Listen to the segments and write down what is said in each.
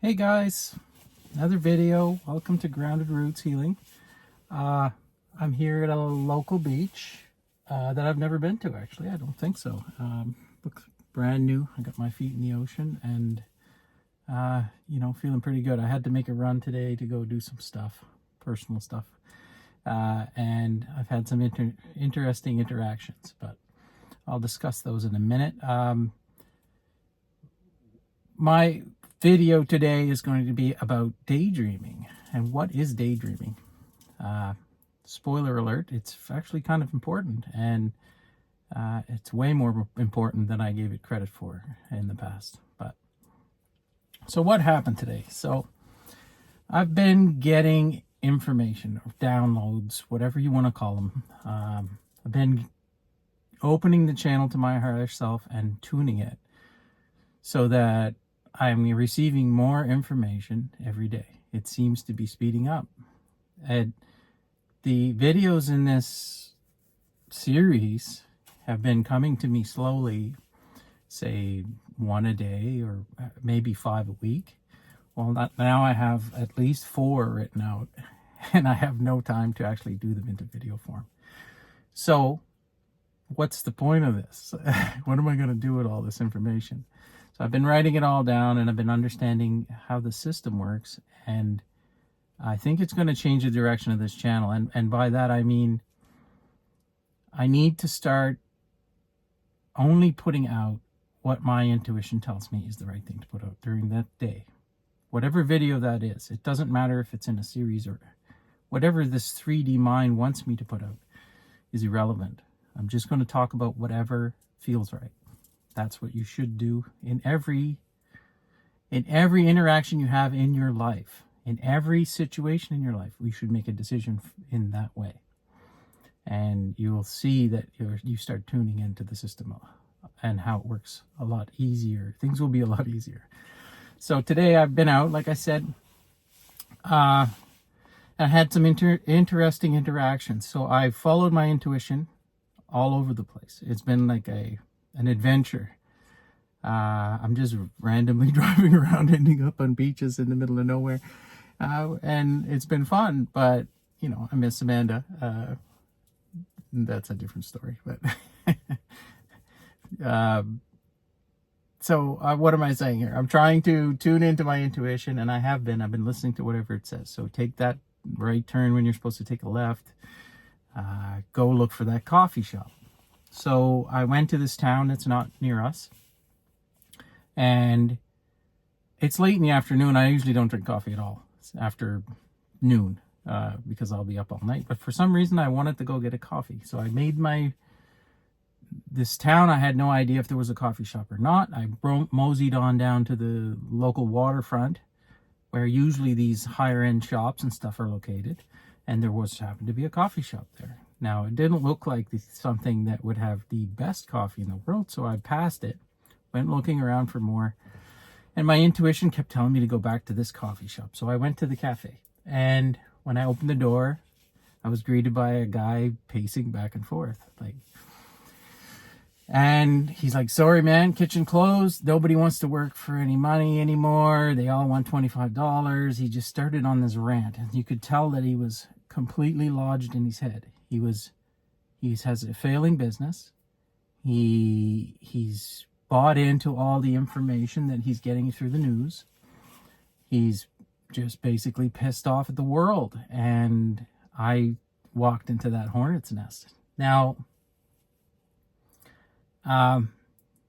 Hey guys, another video. Welcome to Grounded Roots Healing. I'm here at a local beach that I've never been to, actually. I don't think so. Looks brand new. I got my feet in the ocean and, feeling pretty good. I had to make a run today to go do some stuff, personal stuff. And I've had some interesting interactions, but I'll discuss those in a minute. My video today is going to be about daydreaming. And what is daydreaming? Spoiler alert, it's actually kind of important, and it's way more important than I gave it credit for in the past. But so what happened today? So I've been getting information or downloads, whatever you want to call them. I've been opening the channel to my higher self and tuning it so that I'm receiving more information every day. It seems to be speeding up. And the videos in this series have been coming to me slowly, say 1 a day or maybe 5 a week. Well, now I have at least 4 written out, and I have no time to actually do them into video form. So what's the point of this? What am I going to do with all this information? So I've been writing it all down, and I've been understanding how the system works, and I think it's going to change the direction of this channel. And by that I mean I need to start only putting out what my intuition tells me is the right thing to put out during that day. Whatever video that is. It doesn't matter if it's in a series or whatever this 3D mind wants me to put out is irrelevant. I'm just going to talk about whatever feels right. That's what you should do in every interaction you have in your life. In every situation in your life, we should make a decision in that way. And you'll see that you start tuning into the system and how it works a lot easier. Things will be a lot easier. So today I've been out, like I said, I had some interesting interactions. So I followed my intuition all over the place. It's been like an adventure. I'm just randomly driving around, ending up on beaches in the middle of nowhere. And it's been fun, but, I miss Amanda. That's a different story, but, what am I saying here? I'm trying to tune into my intuition, and I've been listening to whatever it says. So take that right turn when you're supposed to take a left. Go look for that coffee shop. So I went to this town that's not near us, and it's late in the afternoon. I usually don't drink coffee at all. It's after noon because I'll be up all night. But for some reason, I wanted to go get a coffee. So I made this town. I had no idea if there was a coffee shop or not. I moseyed on down to the local waterfront where usually these higher end shops and stuff are located. And there happened to be a coffee shop there. Now, it didn't look like something that would have the best coffee in the world, so I passed it, went looking around for more, and my intuition kept telling me to go back to this coffee shop. So I went to the cafe, and when I opened the door, I was greeted by a guy pacing back and forth. And he's like, "Sorry, man, kitchen closed. Nobody wants to work for any money anymore. They all want $25. He just started on this rant, and you could tell that he was completely lodged in his head. He has a failing business. He's bought into all the information that he's getting through the news. He's just basically pissed off at the world. And I walked into that hornet's nest. Now,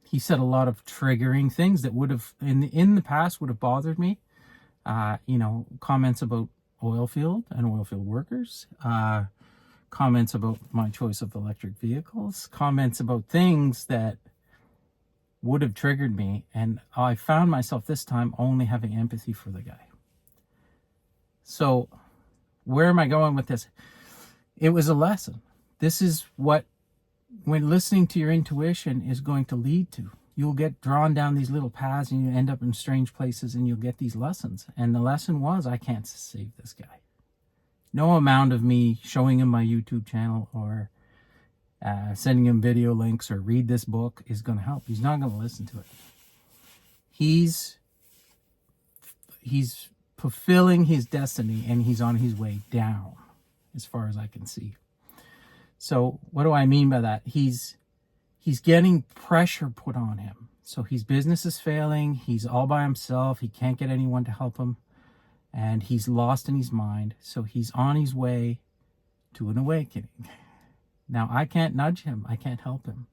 he said a lot of triggering things that would have, in the past, would have bothered me. Comments about oil field and oil field workers, comments about my choice of electric vehicles, comments about things that would have triggered me. And I found myself this time only having empathy for the guy. So where am I going with this? It was a lesson. This is what, when listening to your intuition, is going to lead to. You'll get drawn down these little paths and you end up in strange places and you'll get these lessons. And the lesson was, I can't save this guy. No amount of me showing him my YouTube channel or sending him video links or read this book is going to help. He's not going to listen to it. He's he's fulfilling his destiny, and he's on his way down, as far as I can see. So what do I mean by that? He's getting pressure put on him. So his business is failing. He's all by himself. He can't get anyone to help him. And he's lost in his mind. So he's on his way to an awakening. Now, I can't nudge him. I can't help him.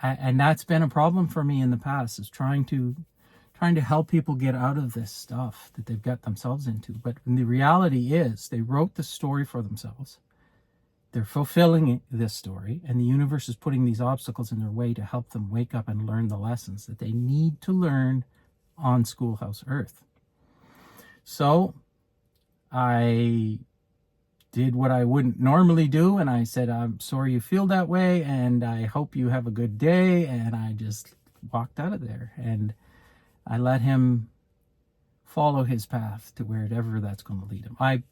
And that's been a problem for me in the past, is trying to help people get out of this stuff that they've got themselves into. But the reality is, they wrote the story for themselves. They're fulfilling this story, and the universe is putting these obstacles in their way to help them wake up and learn the lessons that they need to learn on Schoolhouse Earth. So I did what I wouldn't normally do, and I said, I'm sorry you feel that way, and I hope you have a good day, and I just walked out of there, and I let him follow his path to wherever that's going to lead him. I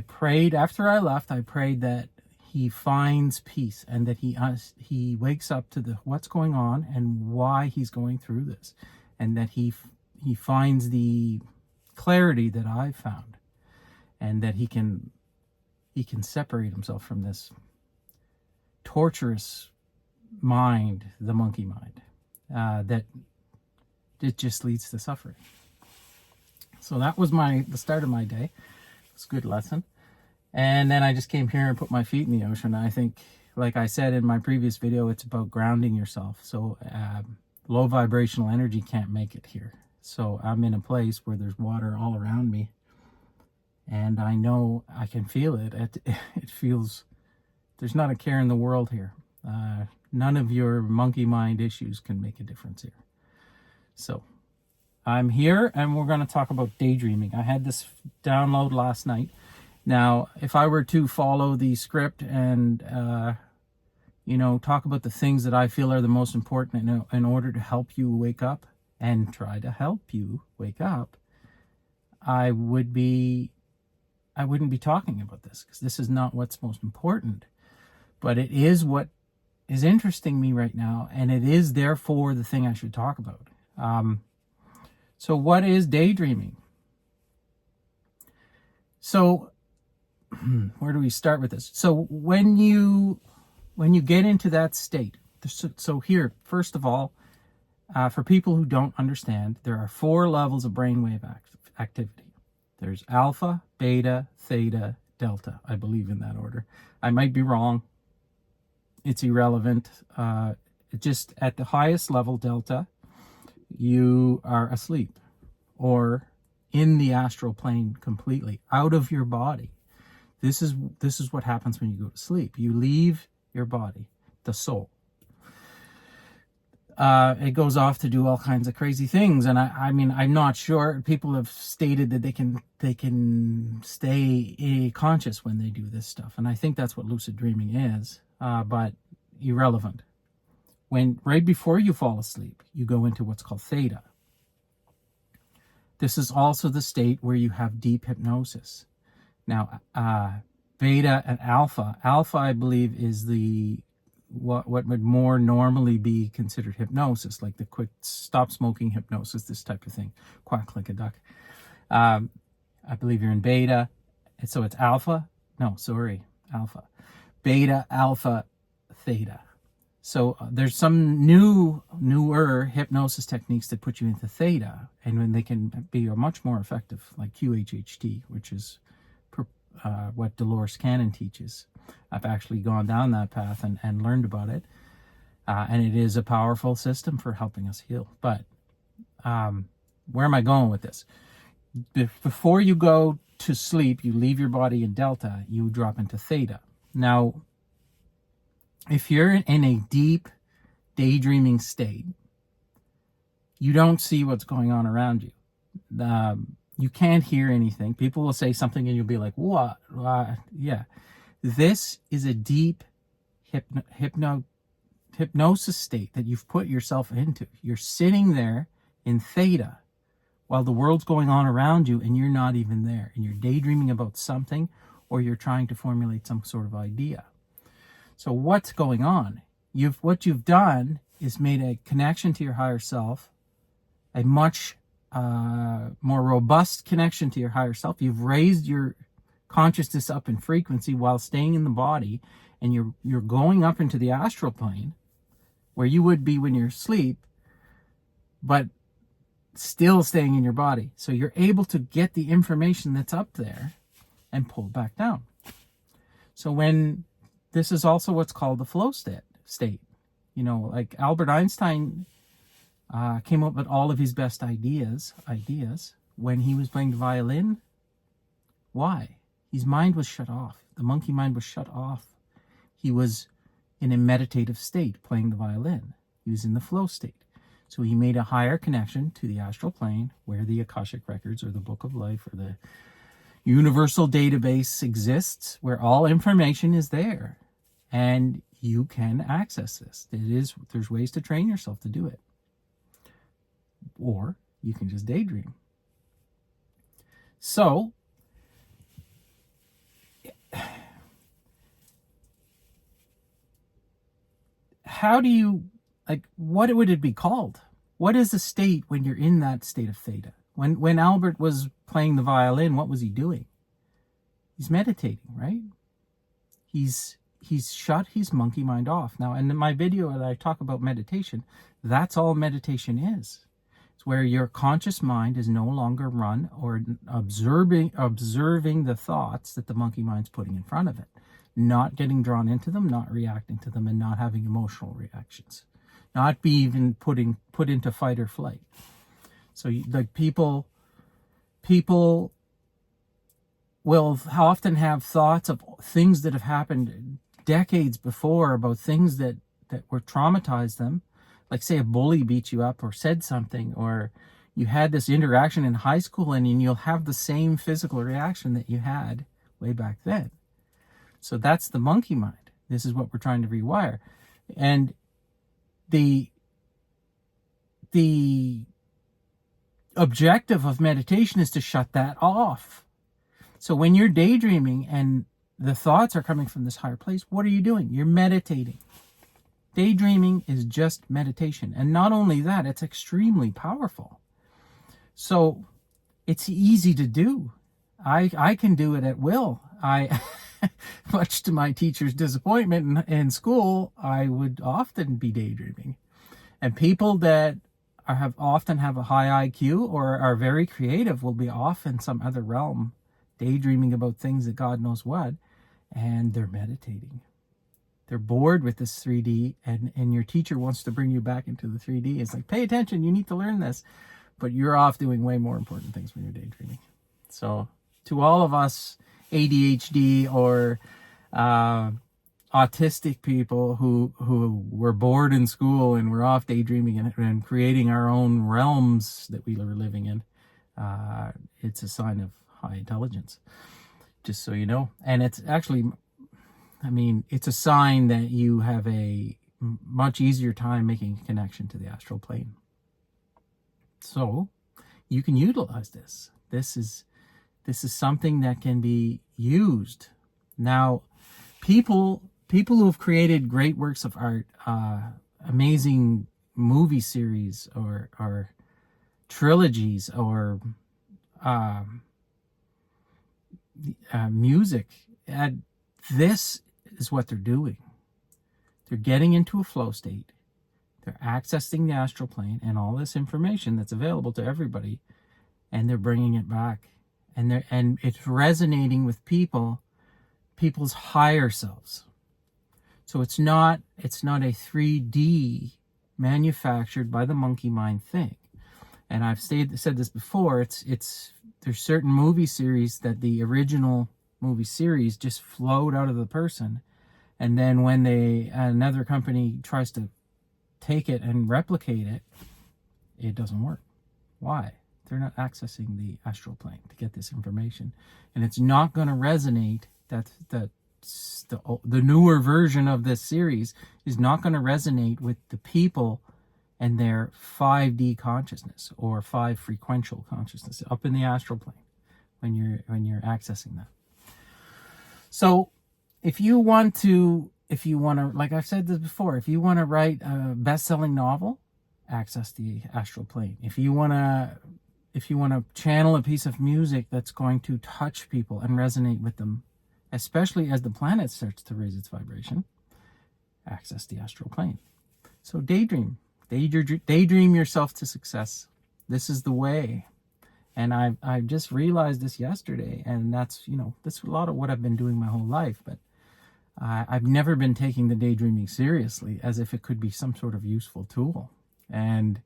prayed, after I left, I prayed that he finds peace, and that he wakes up to what's going on and why he's going through this, and that he finds the clarity that I found, and that he can separate himself from this torturous mind, the monkey mind, that it just leads to suffering. So that was the start of my day. It's a good lesson. And then I just came here and put my feet in the ocean. I think, like I said in my previous video, it's about grounding yourself. So low vibrational energy can't make it here. So I'm in a place where there's water all around me. And I know I can feel it. It feels, there's not a care in the world here. None of your monkey mind issues can make a difference here. So I'm here, and we're going to talk about daydreaming. I had this download last night. Now, if I were to follow the script and, talk about the things that I feel are the most important in order to help you wake up and try to help you wake up, I wouldn't be talking about this, because this is not what's most important. But it is what is interesting me right now, and it is therefore the thing I should talk about. So what is daydreaming? So where do we start with this? So when you get into that state, so here, first of all, for people who don't understand, there are 4 levels of brainwave activity. There's alpha, beta, theta, delta. I believe in that order. I might be wrong. It's irrelevant. Just at the highest level, delta, you are asleep, or in the astral plane completely, out of your body. This is what happens when you go to sleep. You leave your body, the soul. It goes off to do all kinds of crazy things, and I mean, I'm not sure. People have stated that they can stay conscious when they do this stuff, and I think that's what lucid dreaming is, but irrelevant. When right before you fall asleep, you go into what's called theta. This is also the state where you have deep hypnosis. Now, beta and alpha. Alpha, I believe, is what would more normally be considered hypnosis, like the quick stop smoking hypnosis, this type of thing. Quack like a duck. I believe you're in beta. So it's alpha. No, sorry, alpha. Beta, alpha, theta. So there's some newer hypnosis techniques that put you into theta, and when they can be much more effective, like QHHT, which is what Dolores Cannon teaches. I've actually gone down that path and learned about it, and it is a powerful system for helping us heal. But where am I going with this? Before you go to sleep, you leave your body in delta, you drop into theta. Now, if you're in a deep daydreaming state, you don't see what's going on around you. You can't hear anything. People will say something and you'll be like, what? Yeah. This is a deep hypnosis state that you've put yourself into. You're sitting there in theta while the world's going on around you and you're not even there. And you're daydreaming about something, or you're trying to formulate some sort of idea. So what's going on? What you've done is made a connection to your higher self, a much more robust connection to your higher self. You've raised your consciousness up in frequency while staying in the body, and you're going up into the astral plane where you would be when you're asleep, but still staying in your body. So you're able to get the information that's up there and pull it back down. So this is also what's called the flow state. You know, like Albert Einstein came up with all of his best ideas when he was playing the violin. Why? His mind was shut off. The monkey mind was shut off. He was in a meditative state playing the violin. He was in the flow state. So he made a higher connection to the astral plane where the Akashic records or the Book of Life or the universal database exists, where all information is there. And you can access this. There's ways to train yourself to do it. Or you can just daydream. So, how do you, what would it be called? What is the state when you're in that state of theta? When Albert was playing the violin, what was he doing? He's meditating, right? He's shut his monkey mind off. Now, in my video that I talk about meditation, that's all meditation is. It's where your conscious mind is no longer run or observing the thoughts that the monkey mind's putting in front of it. Not getting drawn into them, not reacting to them, and not having emotional reactions. Not be even put into fight or flight. So like people will often have thoughts of things that have happened decades before about things that were traumatized them. Like say a bully beat you up or said something, or you had this interaction in high school and you'll have the same physical reaction that you had way back then. So that's the monkey mind. This is what we're trying to rewire. And the objective of meditation is to shut that off. So when you're daydreaming and the thoughts are coming from this higher place, what are you doing? You're meditating. Daydreaming is just meditation. And not only that, it's extremely powerful. So it's easy to do. I can do it at will. Much to my teacher's disappointment in school, I would often be daydreaming. And people that often have a high IQ or are very creative will be off in some other realm, daydreaming about things that God knows what, and they're meditating. They're bored with this 3D, and your teacher wants to bring you back into the 3D. It's like, pay attention, you need to learn this. But you're off doing way more important things when you're daydreaming. So to all of us ADHD or autistic people who were bored in school and were off daydreaming and creating our own realms that we were living in, it's a sign of high intelligence, just so you know. And it's actually, it's a sign that you have a much easier time making a connection to the astral plane. So you can utilize this. This is something that can be used. Now, people who have created great works of art, amazing movie series or trilogies or music, this is what they're doing. They're getting into a flow state. They're accessing the astral plane and all this information that's available to everybody, and they're bringing it back. And it's resonating with people's higher selves. So it's not a 3D manufactured by the monkey mind thing. And I've said this before. There's certain movie series that the original movie series just flowed out of the person, and then when another company tries to take it and replicate it, it doesn't work. Why? They're not accessing the astral plane to get this information, and it's not going to resonate. The newer version of this series is not going to resonate with the people and their 5D consciousness or 5 frequential consciousness up in the astral plane when you're accessing that. So if you want to, like I've said this before, if you want to write a best-selling novel, access the astral plane. If you want to if you want to channel a piece of music that's going to touch people and resonate with them, especially as the planet starts to raise its vibration, access the astral plane. So daydream. Daydream yourself to success. This is the way. And I just realized this yesterday, and that's, that's a lot of what I've been doing my whole life, but I've never been taking the daydreaming seriously as if it could be some sort of useful tool. And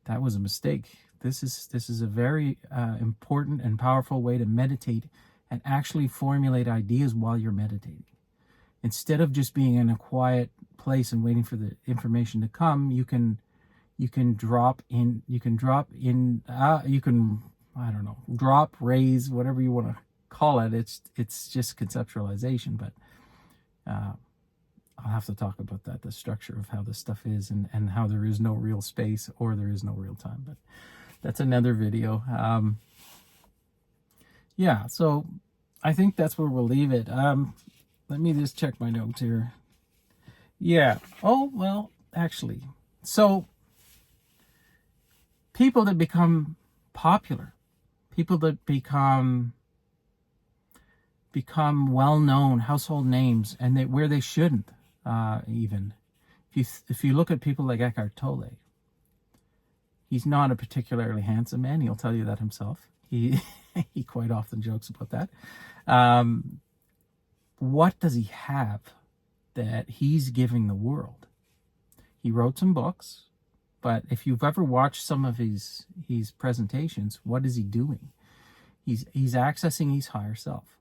that was a mistake. This is a very important and powerful way to meditate and actually formulate ideas while you're meditating. Instead of just being in a quiet place and waiting for the information to come, you can drop, raise, whatever you want to call it. It's just conceptualization, but I'll have to talk about that, the structure of how this stuff is, and how there is no real space or there is no real time. But that's another video. Yeah, so I think that's where we'll leave it. Let me just check my notes here. Yeah. Oh, well, actually. So people that become popular, people that become well-known household names, and where they shouldn't, even. If you look at people like Eckhart Tolle, he's not a particularly handsome man. He'll tell you that himself. He quite often jokes about that. What does he have that he's giving the world? He wrote some books, but if you've ever watched some of his presentations, what is he doing? He's accessing his higher self.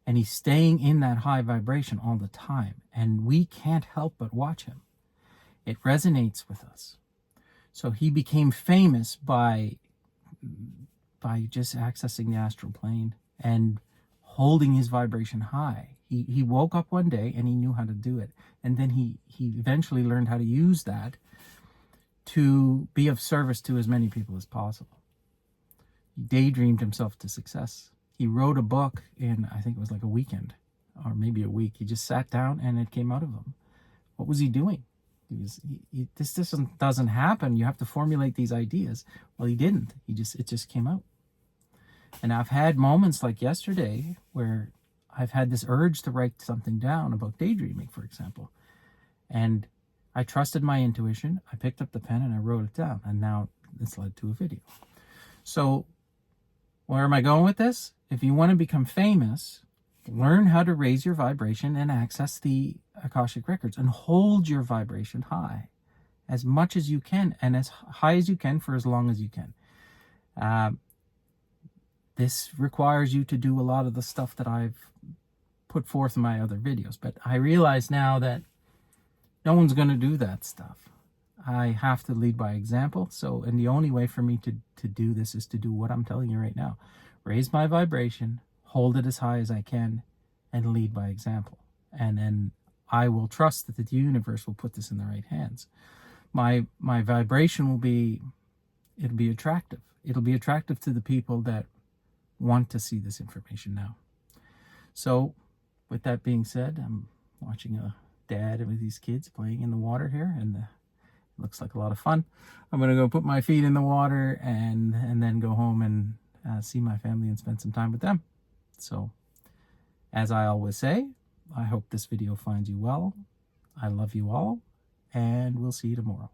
And he's staying in that high vibration all the time. And we can't help but watch him. It resonates with us. So he became famous by just accessing the astral plane and holding his vibration high. He woke up one day and he knew how to do it. And then he eventually learned how to use that to be of service to as many people as possible. He daydreamed himself to success. He wrote a book in, I think it was like a weekend or maybe a week. He just sat down and it came out of him. What was he doing? This doesn't happen. You have to formulate these ideas. Well, he didn't. It just came out. And I've had moments like yesterday where I've had this urge to write something down about daydreaming, for example. And I trusted my intuition. I picked up the pen and I wrote it down. And now it's led to a video. So where am I going with this? If you want to become famous, learn how to raise your vibration and access the Akashic records and hold your vibration high as much as you can and as high as you can for as long as you can. This requires you to do a lot of the stuff that I've put forth in my other videos, but I realize now that no one's going to do that stuff. I have to lead by example. So, and the only way for me to do this is to do what I'm telling you right now. Raise my vibration, hold it as high as I can, and lead by example. And then I will trust that the universe will put this in the right hands. My vibration will be, it'll be attractive. It'll be attractive to the people that want to see this information now. So, with that being said, I'm watching a dad with these kids playing in the water here, and it looks like a lot of fun. I'm going to go put my feet in the water and then go home and see my family and spend some time with them. So, as I always say, I hope this video finds you well. I love you all, and we'll see you tomorrow.